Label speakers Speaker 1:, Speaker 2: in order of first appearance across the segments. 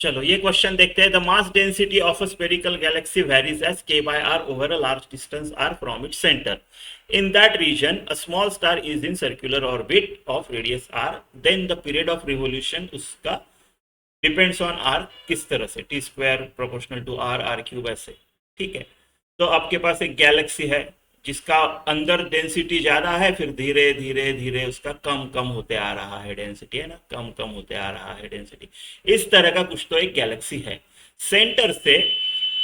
Speaker 1: चलो ये क्वेश्चन देखते हैं। The mass density of a spherical galaxy varies as k by r over a large distance r from its center. In that region, a small star is in circular orbit of radius r. Then the period of revolution उसका depends on r किस तरह से, T square proportional to r r cube ऐसे। ठीक है, तो आपके पास एक गैलेक्सी है जिसका अंदर डेंसिटी ज्यादा है, फिर धीरे धीरे धीरे उसका कम कम होते आ रहा है डेंसिटी, है ना, कम कम होते आ रहा है डेंसिटी। इस तरह का कुछ तो एक गैलेक्सी है। सेंटर से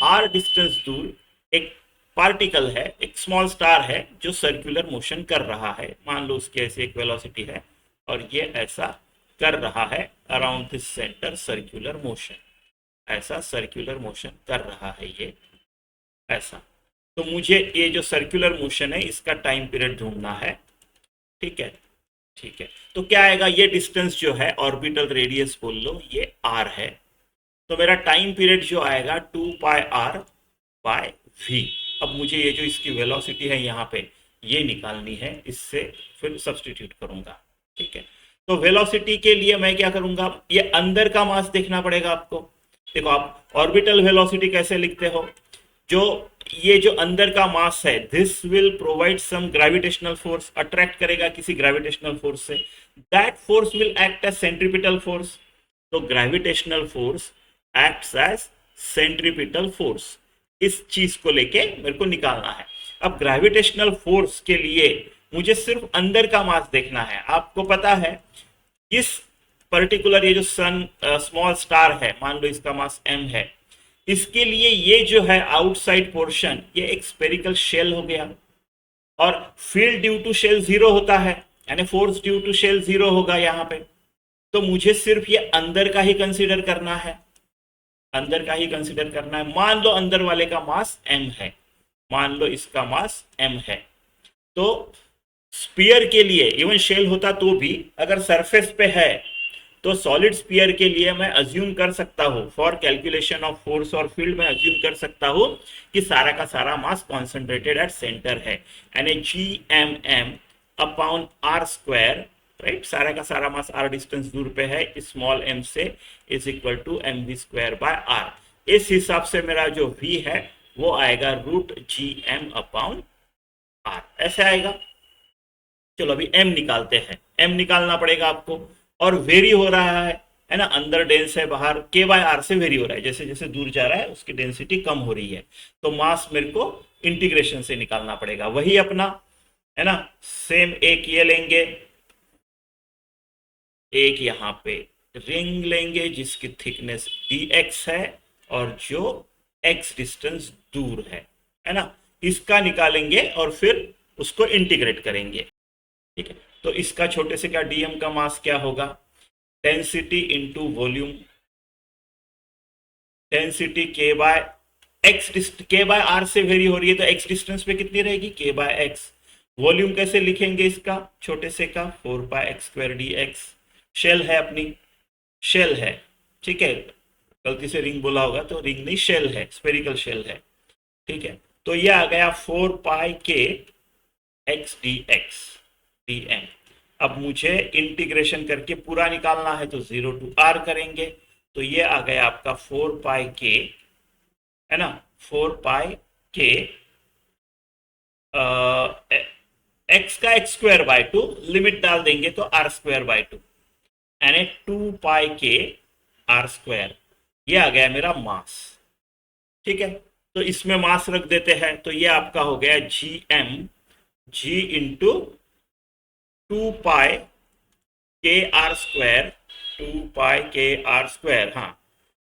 Speaker 1: r डिस्टेंस दूर एक पार्टिकल है, एक स्मॉल स्टार है जो सर्कुलर मोशन कर रहा है। मान लो उसकी ऐसी एक वेलोसिटी है और ये ऐसा कर रहा है around this centre circular motion, ऐसा सर्कुलर मोशन कर रहा है ये ऐसा। तो मुझे ये जो सर्कुलर मोशन है इसका टाइम पीरियड ढूंढना है। ठीक है, ठीक है, तो क्या आएगा, ये डिस्टेंस जो है ऑर्बिटल रेडियस बोल लो, ये r है। तो मेरा टाइम पीरियड जो आएगा 2πr बाय v। अब मुझे ये जो इसकी वेलोसिटी है यहाँ पे ये निकालनी है, इससे फिर सब्सटीट्यूट करूंगा। ठीक है, तो वेलोसिटी के लिए मैं क्या करूंगा, ये अंदर का मास देखना पड़ेगा आपको। देखो आप ऑर्बिटल वेलोसिटी कैसे लिखते हो, जो ये जो अंदर का मास है, this will provide some gravitational force, attract करेगा किसी ग्रेविटेशनल फोर्स से, that force will act as centripetal force. तो gravitational force acts as centripetal force, इस चीज को लेके मेरे को निकालना है। अब ग्रेविटेशनल फोर्स के लिए मुझे सिर्फ अंदर का मास देखना है। आपको पता है इस पर्टिकुलर ये जो सन स्मॉल स्टार है, मान लो इसका मास m है, इसके लिए ये जो है आउटसाइड पोर्शन ये एक स्फेरिकल शेल हो गया, और field due to shell zero होता है, यानी force due to shell zero होगा यहाँ पे। तो मुझे सिर्फ ये अंदर का ही कंसीडर करना है, अंदर का ही कंसीडर करना है। मान लो अंदर वाले का मास m है, मान लो इसका मास m है, तो स्पीयर के लिए इवन शेल होता तो भी अगर सरफेस पे है तो सॉलिड स्पीयर के लिए मैं अज्यूम कर सकता हूँ, फॉर कैलकुलेशन ऑफ फोर्स और फील्ड मैं अज्यूम कर सकता हूँ कि सारा का सारा मास कॉन्सेंट्रेटेड एट सेंटर है, यानी G M M upon R square, right. सारा का सारा मास आर डिस्टेंस दूर पे है स्मॉल एम से, is equal to M V square by R. इस हिसाब से मेरा जो वी है वो आएगा root G M upon R, ऐसे आएगा। चलो अभी m निकालते हैं, m निकालना पड़ेगा आपको, और वेरी हो रहा है ना, अंदर डेंस है, बाहर k बाय आर से वेरी हो रहा है, जैसे जैसे दूर जा रहा है उसकी डेंसिटी कम हो रही है। तो मास मेरे को इंटीग्रेशन से निकालना पड़ेगा, वही अपना है ना। सेम एक ये लेंगे, एक यहाँ पे रिंग लेंगे जिसकी थिकनेस dx है और जो x डिस्टेंस दूर है ना, इसका निकालेंगे और फिर उसको इंटीग्रेट करेंगे। ठीक है, तो इसका छोटे से क्या डीएम का मास क्या होगा, डेंसिटी इनटू वॉल्यूम, डेंसिटी के बाय एक्स, के बाय आर से वेरी हो रही है तो एक्स डिस्टेंस पे कितनी रहेगी, के बाय एक्स। वॉल्यूम कैसे लिखेंगे इसका, छोटे से का 4πx² dx। शेल है अपनी, शेल है, ठीक है, गलती से रिंग बोला होगा तो रिंग नहीं, शेल है, स्फेरिकल शेल है। ठीक है, तो ये आ गया 4πk(x) dm। अब मुझे इंटीग्रेशन करके पूरा निकालना है तो 0 to r करेंगे, तो ये आ गया आपका 4πk, है ना, 4πk x का x²/2, लिमिट डाल देंगे तो r²/2, यानी 2πk(r²), ये आ गया मेरा मास। ठीक है, तो इसमें मास रख देते हैं, तो ये आपका हो गया जी इंटू 2πk(r²), 2πk(r²), हाँ,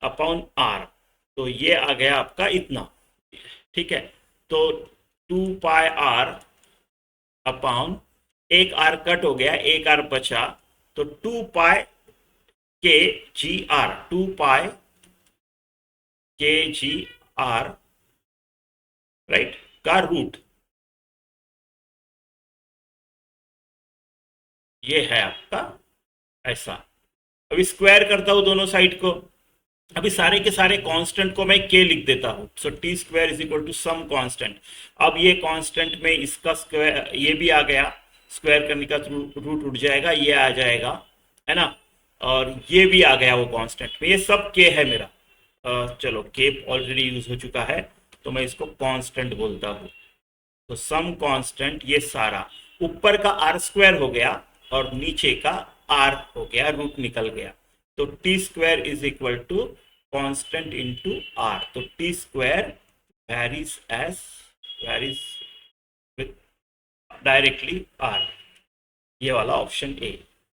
Speaker 1: अपॉन r। तो ये आ गया आपका इतना। ठीक है, तो 2πr अपॉन, एक r कट हो गया, एक r बचा, तो 2πkgr, 2πkgr, राइट, का रूट, ये है आपका ऐसा। अभी स्क्वायर करता हूं दोनों साइड को, अभी सारे के सारे कांस्टेंट को मैं k लिख देता हूं, so t² is equal to some constant. अब ये कांस्टेंट में इसका स्क्वायर, ये भी आ गया, स्क्वायर करने का रूट उठ जाएगा, ये आ जाएगा, है ना, और ये भी आ गया वो कांस्टेंट में, ये सब के है मेरा। चलो के ऑलरेडी यूज हो चुका है तो मैं इसको कांस्टेंट बोलता हूँ। तो सम कांस्टेंट ये सारा ऊपर का आर स्क्वायर हो गया और नीचे का आर हो गया, रूट निकल गया। तो T square is equal to constant into R. तो T square varies with directly R. ये वाला ऑप्शन ए।